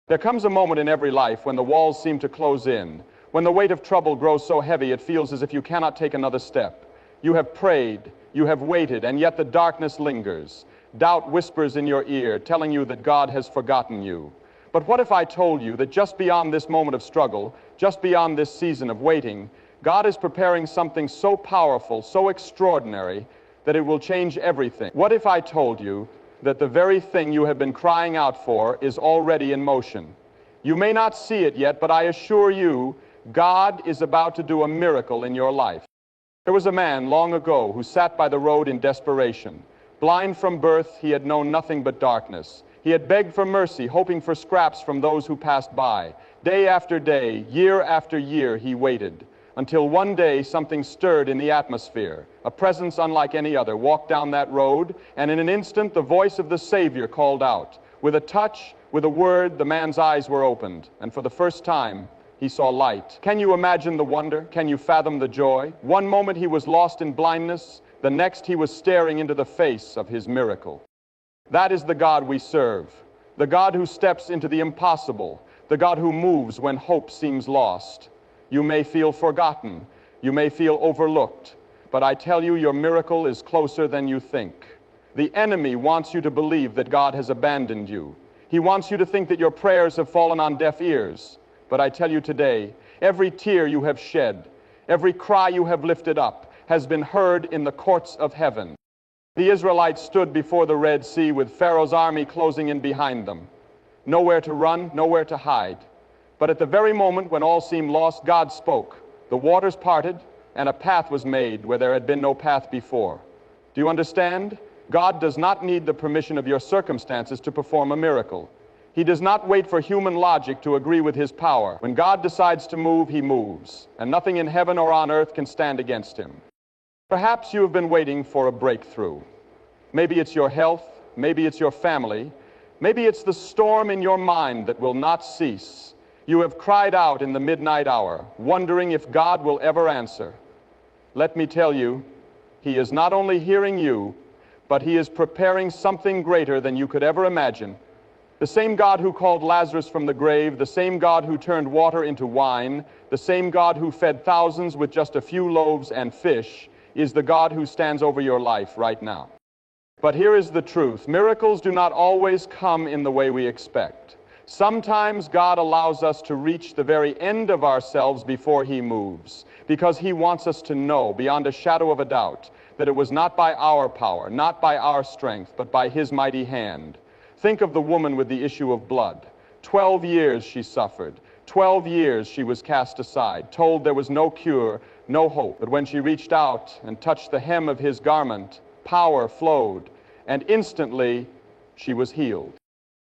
There comes a moment in every life when the walls seem to close in, when the weight of trouble grows so heavy it feels as if you cannot take another step. You have prayed, you have waited, and yet the darkness lingers. Doubt whispers in your ear, telling you that God has forgotten you. But what if I told you that just beyond this moment of struggle, just beyond this season of waiting, God is preparing something so powerful, so extraordinary, that it will change everything? What if I told you that the very thing you have been crying out for is already in motion? You may not see it yet, but I assure you, God is about to do a miracle in your life. There was a man long ago who sat by the road in desperation. Blind from birth, he had known nothing but darkness. He had begged for mercy, hoping for scraps from those who passed by. Day after day, year after year, he waited, until one day something stirred in the atmosphere. A presence unlike any other walked down that road, and in an instant the voice of the Savior called out. With a touch, with a word, the man's eyes were opened, and for the first time, he saw light. Can you imagine the wonder? Can you fathom the joy? One moment he was lost in blindness, the next he was staring into the face of his miracle. That is the God we serve, the God who steps into the impossible, the God who moves when hope seems lost. You may feel forgotten, you may feel overlooked, but I tell you, your miracle is closer than you think. The enemy wants you to believe that God has abandoned you. He wants you to think that your prayers have fallen on deaf ears. But I tell you today, every tear you have shed, every cry you have lifted up, has been heard in the courts of heaven. The Israelites stood before the Red Sea with Pharaoh's army closing in behind them. Nowhere to run, nowhere to hide. But at the very moment when all seemed lost, God spoke. The waters parted, and a path was made where there had been no path before. Do you understand? God does not need the permission of your circumstances to perform a miracle. He does not wait for human logic to agree with his power. When God decides to move, he moves, and nothing in heaven or on earth can stand against him. Perhaps you have been waiting for a breakthrough. Maybe it's your health, maybe it's your family, maybe it's the storm in your mind that will not cease. You have cried out in the midnight hour, wondering if God will ever answer. Let me tell you, he is not only hearing you, but he is preparing something greater than you could ever imagine. The same God who called Lazarus from the grave, the same God who turned water into wine, the same God who fed thousands with just a few loaves and fish, is the God who stands over your life right now. But here is the truth. Miracles do not always come in the way we expect. Sometimes God allows us to reach the very end of ourselves before he moves, because he wants us to know beyond a shadow of a doubt that it was not by our power, not by our strength, but by his mighty hand. Think of the woman with the issue of blood. 12 years she suffered. 12 years she was cast aside, told there was no cure, no hope. But when she reached out and touched the hem of his garment, power flowed, and instantly she was healed.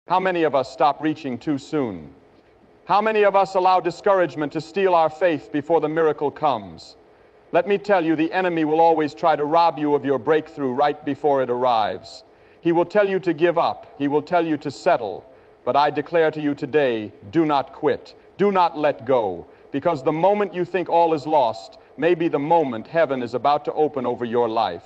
How many of us stop reaching too soon? How many of us allow discouragement to steal our faith before the miracle comes? Let me tell you, the enemy will always try to rob you of your breakthrough right before it arrives. He will tell you to give up. He will tell you to settle. But I declare to you today, do not quit. Do not let go. Because the moment you think all is lost may be the moment heaven is about to open over your life.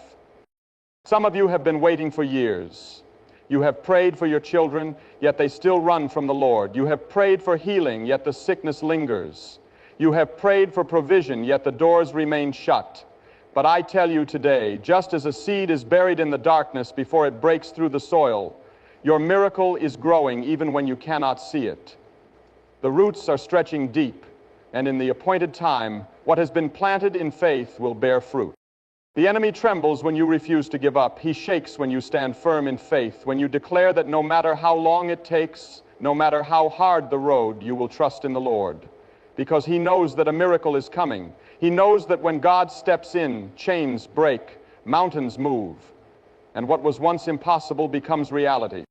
Some of you have been waiting for years. You have prayed for your children, yet they still run from the Lord. You have prayed for healing, yet the sickness lingers. You have prayed for provision, yet the doors remain shut. But I tell you today, just as a seed is buried in the darkness before it breaks through the soil, your miracle is growing even when you cannot see it. The roots are stretching deep, and in the appointed time, what has been planted in faith will bear fruit. The enemy trembles when you refuse to give up. He shakes when you stand firm in faith, when you declare that no matter how long it takes, no matter how hard the road, you will trust in the Lord. Because he knows that a miracle is coming. He knows that when God steps in, chains break, mountains move, and what was once impossible becomes reality.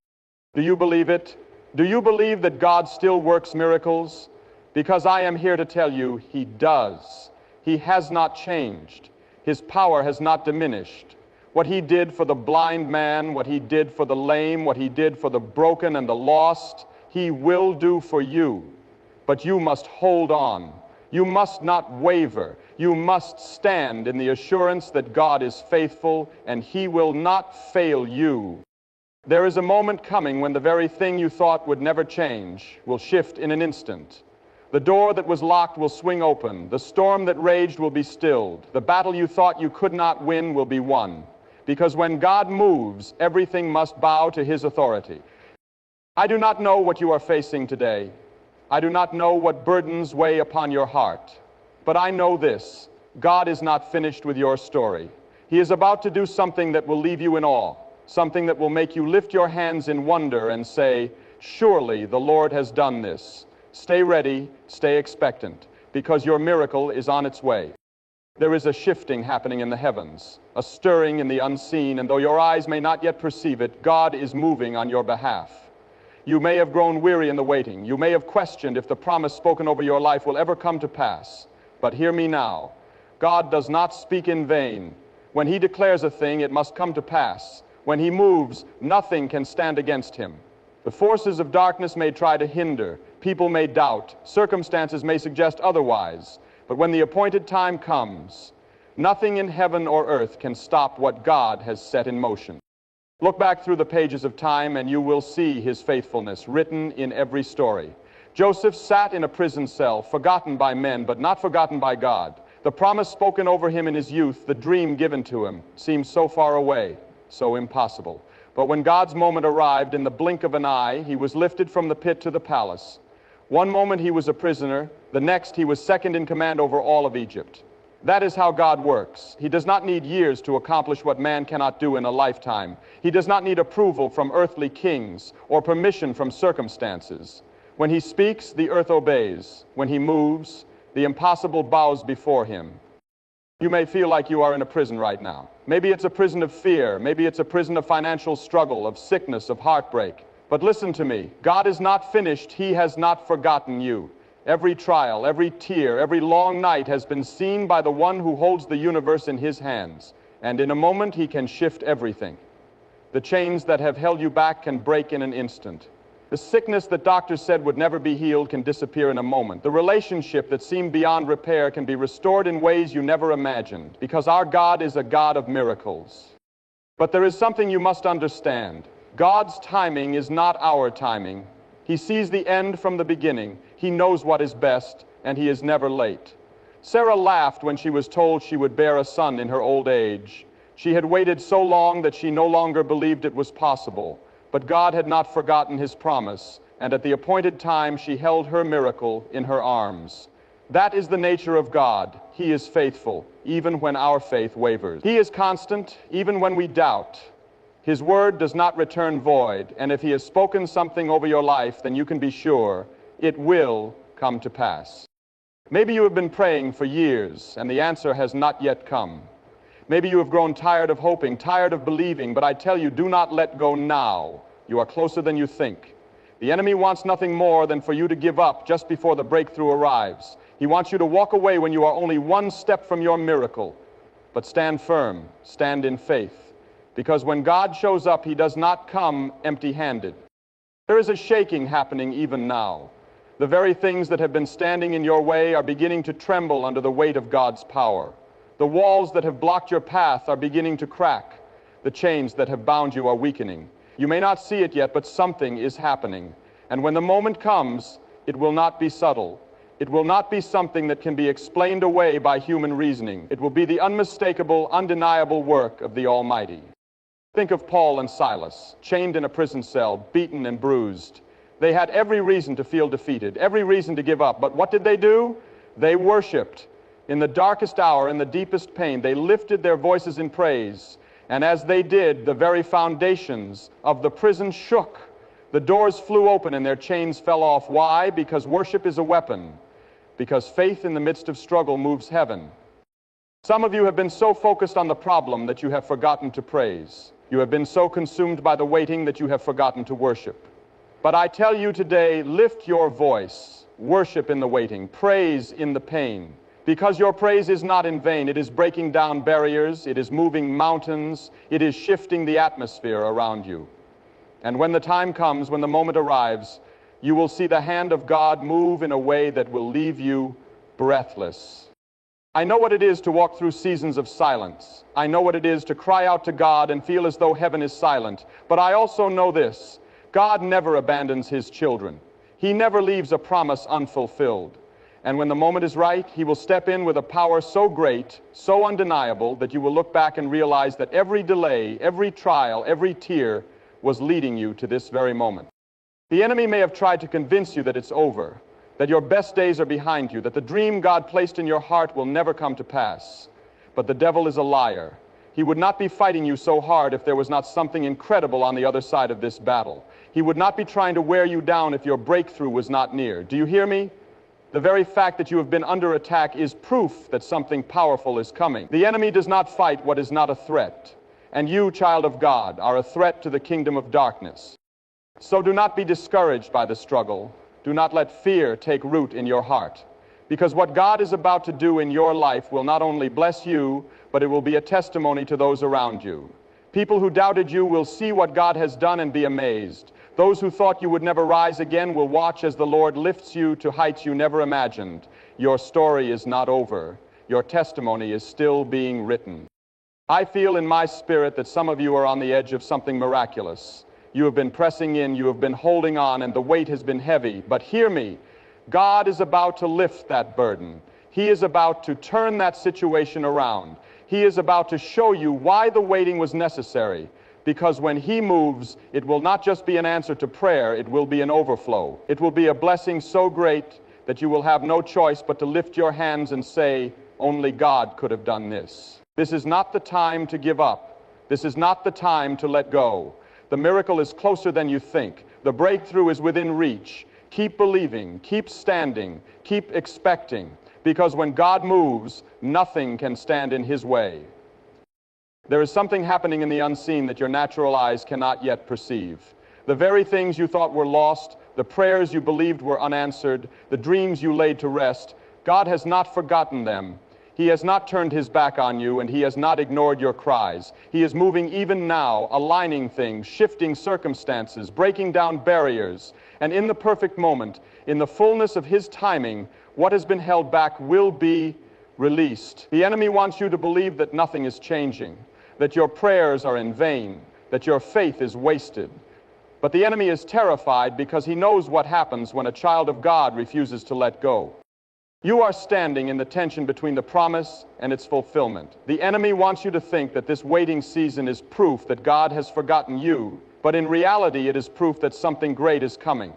Do you believe it? Do you believe that God still works miracles? Because I am here to tell you, he does. He has not changed. His power has not diminished. What he did for the blind man, what he did for the lame, what he did for the broken and the lost, he will do for you. But you must hold on. You must not waver. You must stand in the assurance that God is faithful and he will not fail you. There is a moment coming when the very thing you thought would never change will shift in an instant. The door that was locked will swing open. The storm that raged will be stilled. The battle you thought you could not win will be won. Because when God moves, everything must bow to His authority. I do not know what you are facing today. I do not know what burdens weigh upon your heart. But I know this: God is not finished with your story. He is about to do something that will leave you in awe, something that will make you lift your hands in wonder and say, "Surely the Lord has done this." Stay ready, stay expectant, because your miracle is on its way. There is a shifting happening in the heavens, a stirring in the unseen, and though your eyes may not yet perceive it, God is moving on your behalf. You may have grown weary in the waiting. You may have questioned if the promise spoken over your life will ever come to pass. But hear me now. God does not speak in vain. When He declares a thing, it must come to pass. When He moves, nothing can stand against Him. The forces of darkness may try to hinder. People may doubt. Circumstances may suggest otherwise. But when the appointed time comes, nothing in heaven or earth can stop what God has set in motion. Look back through the pages of time and you will see His faithfulness written in every story. Joseph sat in a prison cell, forgotten by men, but not forgotten by God. The promise spoken over him in his youth, the dream given to him, seemed so far away, so impossible. But when God's moment arrived, in the blink of an eye, he was lifted from the pit to the palace. One moment he was a prisoner, the next he was second in command over all of Egypt. That is how God works. He does not need years to accomplish what man cannot do in a lifetime. He does not need approval from earthly kings or permission from circumstances. When He speaks, the earth obeys. When He moves, the impossible bows before Him. You may feel like you are in a prison right now. Maybe it's a prison of fear. Maybe it's a prison of financial struggle, of sickness, of heartbreak. But listen to me. God is not finished. He has not forgotten you. Every trial, every tear, every long night has been seen by the one who holds the universe in His hands. And in a moment, He can shift everything. The chains that have held you back can break in an instant. The sickness that doctors said would never be healed can disappear in a moment. The relationship that seemed beyond repair can be restored in ways you never imagined, because our God is a God of miracles. But there is something you must understand. God's timing is not our timing. He sees the end from the beginning. He knows what is best, and He is never late. Sarah laughed when she was told she would bear a son in her old age. She had waited so long that she no longer believed it was possible. But God had not forgotten His promise, and at the appointed time she held her miracle in her arms. That is the nature of God. He is faithful, even when our faith wavers. He is constant, even when we doubt. His word does not return void, and if He has spoken something over your life, then you can be sure it will come to pass. Maybe you have been praying for years, and the answer has not yet come. Maybe you have grown tired of hoping, tired of believing, but I tell you, do not let go now. You are closer than you think. The enemy wants nothing more than for you to give up just before the breakthrough arrives. He wants you to walk away when you are only one step from your miracle. But stand firm, stand in faith, because when God shows up, He does not come empty-handed. There is a shaking happening even now. The very things that have been standing in your way are beginning to tremble under the weight of God's power. The walls that have blocked your path are beginning to crack. The chains that have bound you are weakening. You may not see it yet, but something is happening. And when the moment comes, it will not be subtle. It will not be something that can be explained away by human reasoning. It will be the unmistakable, undeniable work of the Almighty. Think of Paul and Silas, chained in a prison cell, beaten and bruised. They had every reason to feel defeated, every reason to give up. But what did they do? They worshiped. In the darkest hour, in the deepest pain, they lifted their voices in praise. And as they did, the very foundations of the prison shook. The doors flew open and their chains fell off. Why? Because worship is a weapon. Because faith in the midst of struggle moves heaven. Some of you have been so focused on the problem that you have forgotten to praise. You have been so consumed by the waiting that you have forgotten to worship. But I tell you today, lift your voice. Worship in the waiting. Praise in the pain. Because your praise is not in vain. It is breaking down barriers. It is moving mountains. It is shifting the atmosphere around you. And when the time comes, when the moment arrives, you will see the hand of God move in a way that will leave you breathless. I know what it is to walk through seasons of silence. I know what it is to cry out to God and feel as though heaven is silent. But I also know this: God never abandons His children. He never leaves a promise unfulfilled. And when the moment is right, He will step in with a power so great, so undeniable, that you will look back and realize that every delay, every trial, every tear was leading you to this very moment. The enemy may have tried to convince you that it's over, that your best days are behind you, that the dream God placed in your heart will never come to pass. But the devil is a liar. He would not be fighting you so hard if there was not something incredible on the other side of this battle. He would not be trying to wear you down if your breakthrough was not near. Do you hear me? The very fact that you have been under attack is proof that something powerful is coming. The enemy does not fight what is not a threat. And you, child of God, are a threat to the kingdom of darkness. So do not be discouraged by the struggle. Do not let fear take root in your heart. Because what God is about to do in your life will not only bless you, but it will be a testimony to those around you. People who doubted you will see what God has done and be amazed. Those who thought you would never rise again will watch as the Lord lifts you to heights you never imagined. Your story is not over. Your testimony is still being written. I feel in my spirit that some of you are on the edge of something miraculous. You have been pressing in, you have been holding on, and the weight has been heavy. But hear me, God is about to lift that burden. He is about to turn that situation around. He is about to show you why the waiting was necessary. Because when He moves, it will not just be an answer to prayer, it will be an overflow. It will be a blessing so great that you will have no choice but to lift your hands and say, only God could have done this. This is not the time to give up. This is not the time to let go. The miracle is closer than you think. The breakthrough is within reach. Keep believing, keep standing, keep expecting, because when God moves, nothing can stand in His way. There is something happening in the unseen that your natural eyes cannot yet perceive. The very things you thought were lost, the prayers you believed were unanswered, the dreams you laid to rest, God has not forgotten them. He has not turned His back on you, and He has not ignored your cries. He is moving even now, aligning things, shifting circumstances, breaking down barriers. And in the perfect moment, in the fullness of His timing, what has been held back will be released. The enemy wants you to believe that nothing is changing, that your prayers are in vain, that your faith is wasted. But the enemy is terrified because he knows what happens when a child of God refuses to let go. You are standing in the tension between the promise and its fulfillment. The enemy wants you to think that this waiting season is proof that God has forgotten you, but in reality it is proof that something great is coming.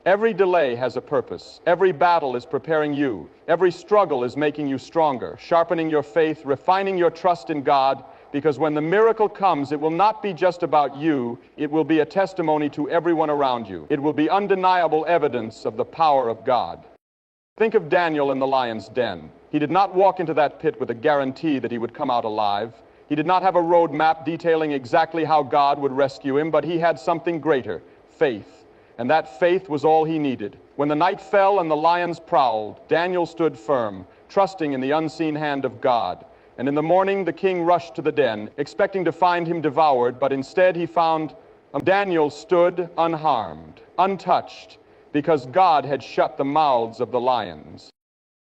Every delay has a purpose. Every battle is preparing you. Every struggle is making you stronger, sharpening your faith, refining your trust in God, because when the miracle comes, it will not be just about you. It will be a testimony to everyone around you. It will be undeniable evidence of the power of God. Think of Daniel in the lion's den. He did not walk into that pit with a guarantee that he would come out alive. He did not have a road map detailing exactly how God would rescue him, but he had something greater, faith. And that faith was all he needed. When the night fell and the lions prowled, Daniel stood firm, trusting in the unseen hand of God. And in the morning the king rushed to the den, expecting to find him devoured, but instead he found Daniel stood unharmed, untouched, because God had shut the mouths of the lions.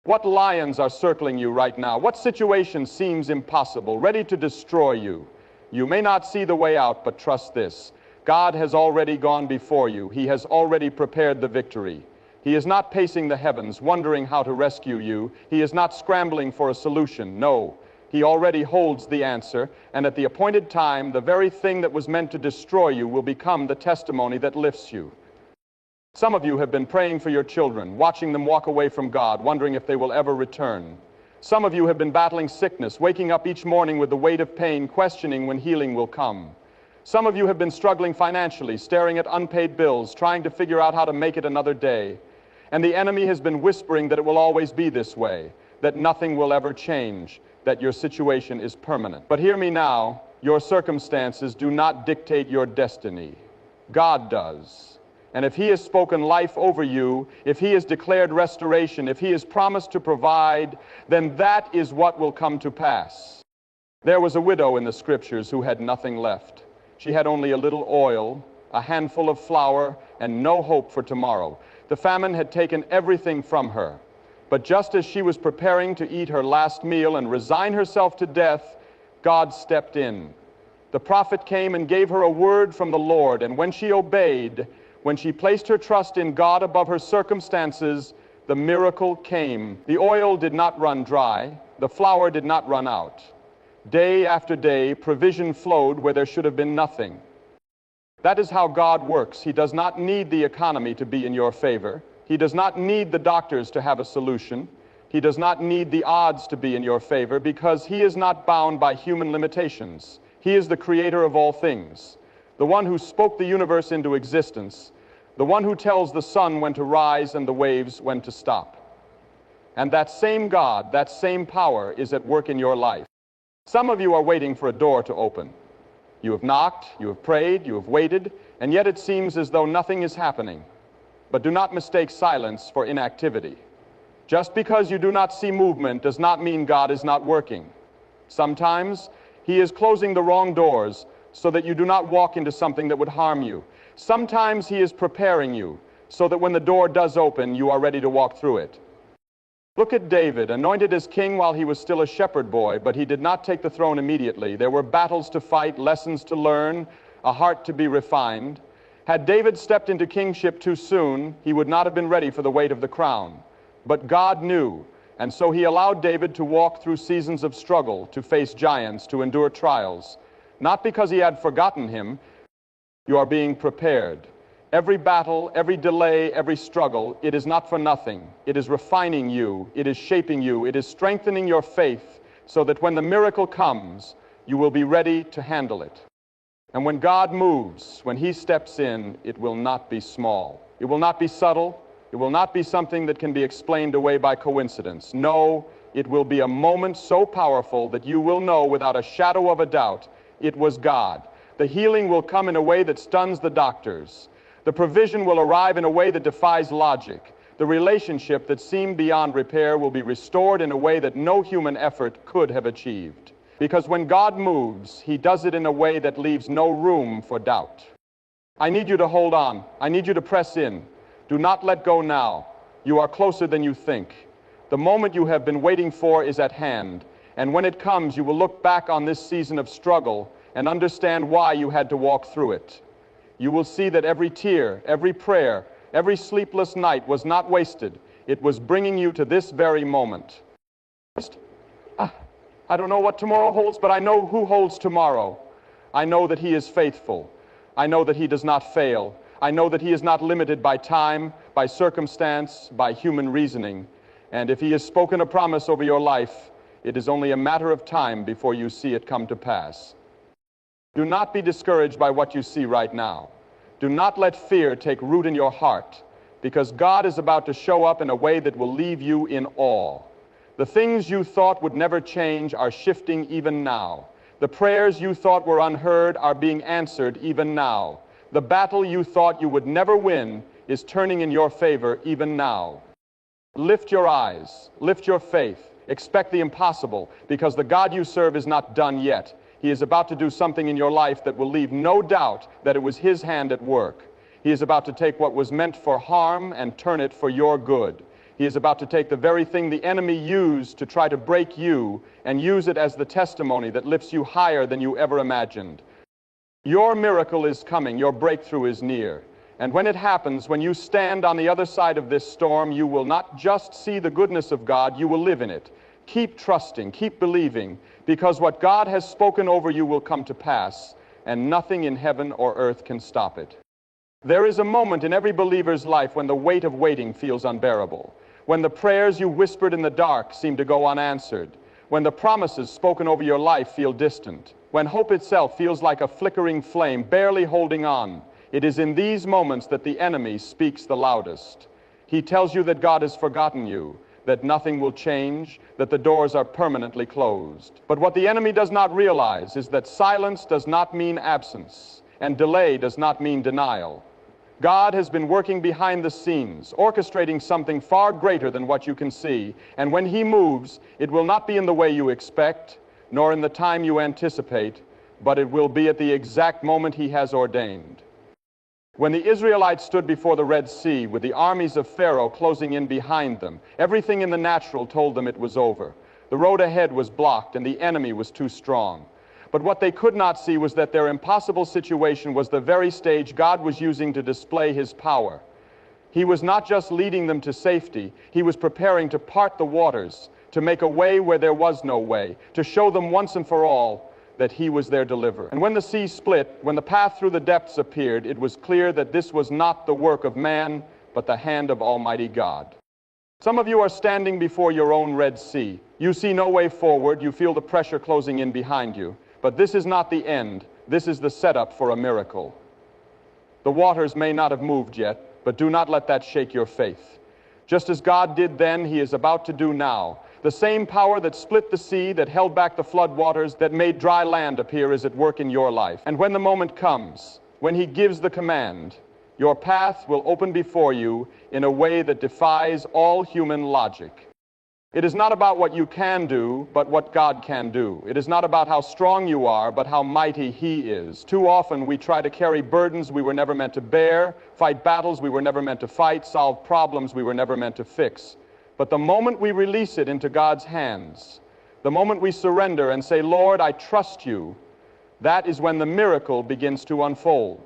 What lions are circling you right now? What situation seems impossible, ready to destroy you? You may not see the way out, but trust this. God has already gone before you. He has already prepared the victory. He is not pacing the heavens, wondering how to rescue you. He is not scrambling for a solution. No, He already holds the answer, and at the appointed time, the very thing that was meant to destroy you will become the testimony that lifts you. Some of you have been praying for your children, watching them walk away from God, wondering if they will ever return. Some of you have been battling sickness, waking up each morning with the weight of pain, questioning when healing will come. Some of you have been struggling financially, staring at unpaid bills, trying to figure out how to make it another day. And the enemy has been whispering that it will always be this way, that nothing will ever change, that your situation is permanent. But hear me now, your circumstances do not dictate your destiny. God does. And if He has spoken life over you, if He has declared restoration, if He has promised to provide, then that is what will come to pass. There was a widow in the Scriptures who had nothing left. She had only a little oil, a handful of flour, and no hope for tomorrow. The famine had taken everything from her. But just as she was preparing to eat her last meal and resign herself to death, God stepped in. The prophet came and gave her a word from the Lord, and when she obeyed, when she placed her trust in God above her circumstances, the miracle came. The oil did not run dry, the flour did not run out. Day after day, provision flowed where there should have been nothing. That is how God works. He does not need the economy to be in your favor. He does not need the doctors to have a solution. He does not need the odds to be in your favor, because He is not bound by human limitations. He is the creator of all things, the one who spoke the universe into existence, the one who tells the sun when to rise and the waves when to stop. And that same God, that same power is at work in your life. Some of you are waiting for a door to open. You have knocked, you have prayed, you have waited, and yet it seems as though nothing is happening. But do not mistake silence for inactivity. Just because you do not see movement does not mean God is not working. Sometimes He is closing the wrong doors so that you do not walk into something that would harm you. Sometimes He is preparing you so that when the door does open, you are ready to walk through it. Look at David, anointed as king while he was still a shepherd boy, but he did not take the throne immediately. There were battles to fight, lessons to learn, a heart to be refined. Had David stepped into kingship too soon, he would not have been ready for the weight of the crown. But God knew, and so He allowed David to walk through seasons of struggle, to face giants, to endure trials. Not because He had forgotten him. You are being prepared. Every battle, every delay, every struggle, it is not for nothing. It is refining you. It is shaping you. It is strengthening your faith so that when the miracle comes, you will be ready to handle it. And when God moves, when He steps in, it will not be small. It will not be subtle. It will not be something that can be explained away by coincidence. No, it will be a moment so powerful that you will know without a shadow of a doubt it was God. The healing will come in a way that stuns the doctors. The provision will arrive in a way that defies logic. The relationship that seemed beyond repair will be restored in a way that no human effort could have achieved. Because when God moves, He does it in a way that leaves no room for doubt. I need you to hold on. I need you to press in. Do not let go now. You are closer than you think. The moment you have been waiting for is at hand. And when it comes, you will look back on this season of struggle and understand why you had to walk through it. You will see that every tear, every prayer, every sleepless night was not wasted. It was bringing you to this very moment. I don't know what tomorrow holds, but I know who holds tomorrow. I know that He is faithful. I know that He does not fail. I know that He is not limited by time, by circumstance, by human reasoning. And if He has spoken a promise over your life, it is only a matter of time before you see it come to pass. Do not be discouraged by what you see right now. Do not let fear take root in your heart, because God is about to show up in a way that will leave you in awe. The things you thought would never change are shifting even now. The prayers you thought were unheard are being answered even now. The battle you thought you would never win is turning in your favor even now. Lift your eyes, lift your faith, expect the impossible, because the God you serve is not done yet. He is about to do something in your life that will leave no doubt that it was His hand at work. He is about to take what was meant for harm and turn it for your good. He is about to take the very thing the enemy used to try to break you and use it as the testimony that lifts you higher than you ever imagined. Your miracle is coming. Your breakthrough is near. And when it happens, when you stand on the other side of this storm, you will not just see the goodness of God, you will live in it. Keep trusting, keep believing, because what God has spoken over you will come to pass, and nothing in heaven or earth can stop it. There is a moment in every believer's life when the weight of waiting feels unbearable, when the prayers you whispered in the dark seem to go unanswered, when the promises spoken over your life feel distant, when hope itself feels like a flickering flame, barely holding on. It is in these moments that the enemy speaks the loudest. He tells you that God has forgotten you, that nothing will change, that the doors are permanently closed. But what the enemy does not realize is that silence does not mean absence, and delay does not mean denial. God has been working behind the scenes, orchestrating something far greater than what you can see, and when He moves, it will not be in the way you expect, nor in the time you anticipate, but it will be at the exact moment He has ordained. When the Israelites stood before the Red Sea with the armies of Pharaoh closing in behind them, everything in the natural told them it was over. The road ahead was blocked and the enemy was too strong. But what they could not see was that their impossible situation was the very stage God was using to display his power. He was not just leading them to safety, he was preparing to part the waters, to make a way where there was no way, to show them once and for all that he was their deliverer. And when the sea split, when the path through the depths appeared, it was clear that this was not the work of man, but the hand of Almighty God. Some of you are standing before your own Red Sea. You see no way forward, you feel the pressure closing in behind you. But this is not the end. This is the setup for a miracle. The waters may not have moved yet, but do not let that shake your faith. Just as God did then, he is about to do now. The same power that split the sea, that held back the flood waters, that made dry land appear is at work in your life. And when the moment comes, when he gives the command, your path will open before you in a way that defies all human logic. It is not about what you can do, but what God can do. It is not about how strong you are, but how mighty he is. Too often we try to carry burdens we were never meant to bear, fight battles we were never meant to fight, solve problems we were never meant to fix. But the moment we release it into God's hands, the moment we surrender and say, Lord, I trust you, that is when the miracle begins to unfold.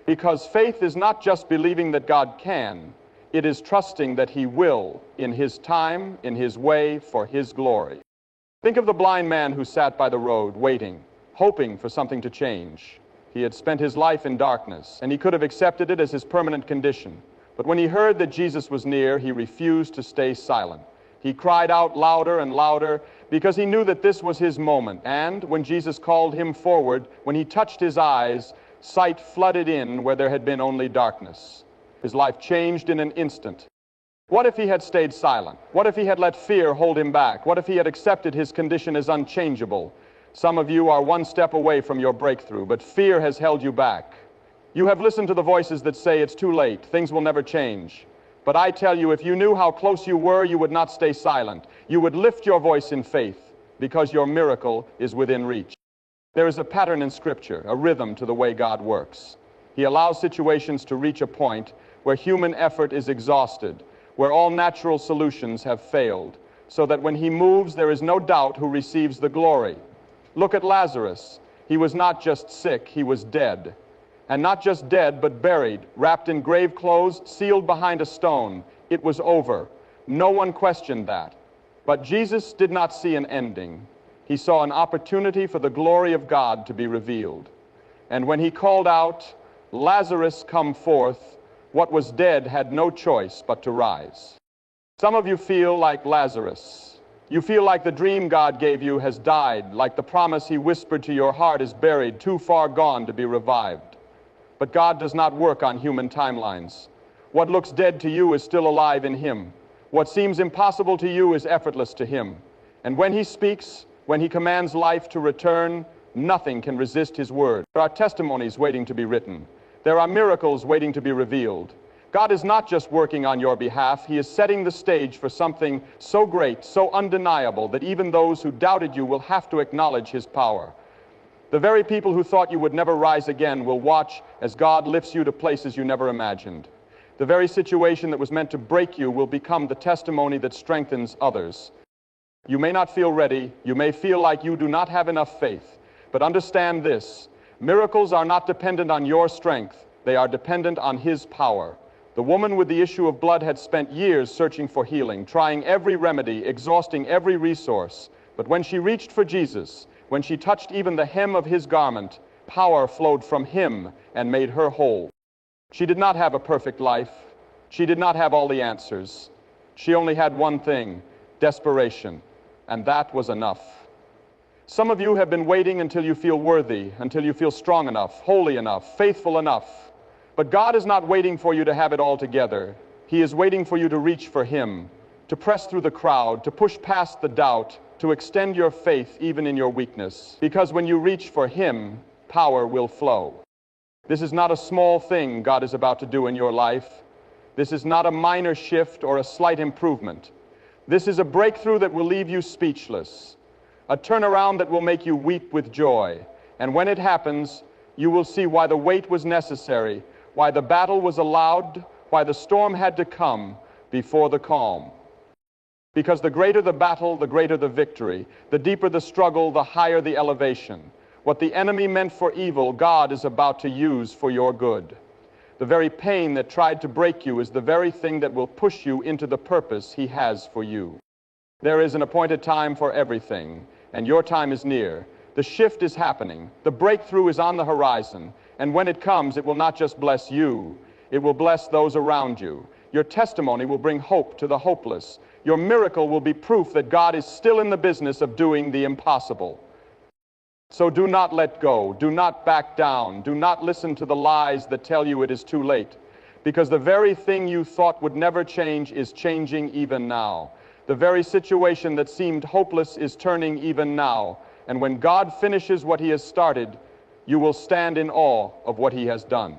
Because faith is not just believing that God can, it is trusting that he will, in his time, in his way, for his glory. Think of the blind man who sat by the road, waiting, hoping for something to change. He had spent his life in darkness, and he could have accepted it as his permanent condition. But when he heard that Jesus was near, he refused to stay silent. He cried out louder and louder because he knew that this was his moment. And when Jesus called him forward, when he touched his eyes, sight flooded in where there had been only darkness. His life changed in an instant. What if he had stayed silent? What if he had let fear hold him back? What if he had accepted his condition as unchangeable? Some of you are one step away from your breakthrough, but fear has held you back. You have listened to the voices that say it's too late, things will never change. But I tell you, if you knew how close you were, you would not stay silent. You would lift your voice in faith, because your miracle is within reach. There is a pattern in Scripture, a rhythm to the way God works. He allows situations to reach a point where human effort is exhausted, where all natural solutions have failed, so that when he moves, there is no doubt who receives the glory. Look at Lazarus. He was not just sick, he was dead. And not just dead, but buried, wrapped in grave clothes, sealed behind a stone. It was over. No one questioned that. But Jesus did not see an ending. He saw an opportunity for the glory of God to be revealed. And when he called out, Lazarus, come forth, what was dead had no choice but to rise. Some of you feel like Lazarus. You feel like the dream God gave you has died, like the promise he whispered to your heart is buried, too far gone to be revived. But God does not work on human timelines. What looks dead to you is still alive in him. What seems impossible to you is effortless to him. And when he speaks, when he commands life to return, nothing can resist his word. There are testimonies waiting to be written. There are miracles waiting to be revealed. God is not just working on your behalf, he is setting the stage for something so great, so undeniable, that even those who doubted you will have to acknowledge his power. The very people who thought you would never rise again will watch as God lifts you to places you never imagined. The very situation that was meant to break you will become the testimony that strengthens others. You may not feel ready, you may feel like you do not have enough faith, but understand this. Miracles are not dependent on your strength, they are dependent on his power. The woman with the issue of blood had spent years searching for healing, trying every remedy, exhausting every resource. But when she reached for Jesus, when she touched even the hem of his garment, power flowed from him and made her whole. She did not have a perfect life. She did not have all the answers. She only had one thing, desperation, and that was enough. Some of you have been waiting until you feel worthy, until you feel strong enough, holy enough, faithful enough. But God is not waiting for you to have it all together. He is waiting for you to reach for him, to press through the crowd, to push past the doubt, to extend your faith even in your weakness. Because when you reach for him, power will flow. This is not a small thing God is about to do in your life. This is not a minor shift or a slight improvement. This is a breakthrough that will leave you speechless. A turnaround that will make you weep with joy. And when it happens, you will see why the wait was necessary, why the battle was allowed, why the storm had to come before the calm. Because the greater the battle, the greater the victory. The deeper the struggle, the higher the elevation. What the enemy meant for evil, God is about to use for your good. The very pain that tried to break you is the very thing that will push you into the purpose He has for you. There is an appointed time for everything, and your time is near. The shift is happening. The breakthrough is on the horizon. And when it comes, it will not just bless you, it will bless those around you. Your testimony will bring hope to the hopeless. Your miracle will be proof that God is still in the business of doing the impossible. So do not let go. Do not back down. Do not listen to the lies that tell you it is too late. Because the very thing you thought would never change is changing even now. The very situation that seemed hopeless is turning even now. And when God finishes what He has started, you will stand in awe of what He has done.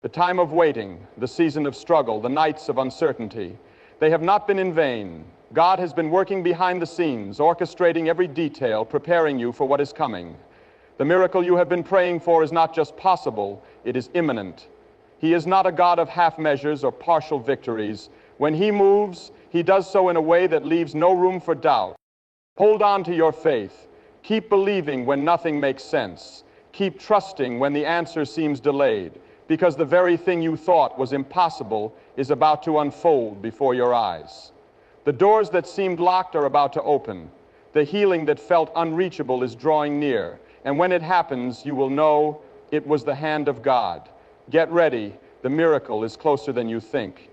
The time of waiting, the season of struggle, the nights of uncertainty, they have not been in vain. God has been working behind the scenes, orchestrating every detail, preparing you for what is coming. The miracle you have been praying for is not just possible, it is imminent. He is not a God of half measures or partial victories. When He moves, He does so in a way that leaves no room for doubt. Hold on to your faith. Keep believing when nothing makes sense. Keep trusting when the answer seems delayed, because the very thing you thought was impossible is about to unfold before your eyes. The doors that seemed locked are about to open. The healing that felt unreachable is drawing near. And when it happens, you will know it was the hand of God. Get ready. The miracle is closer than you think.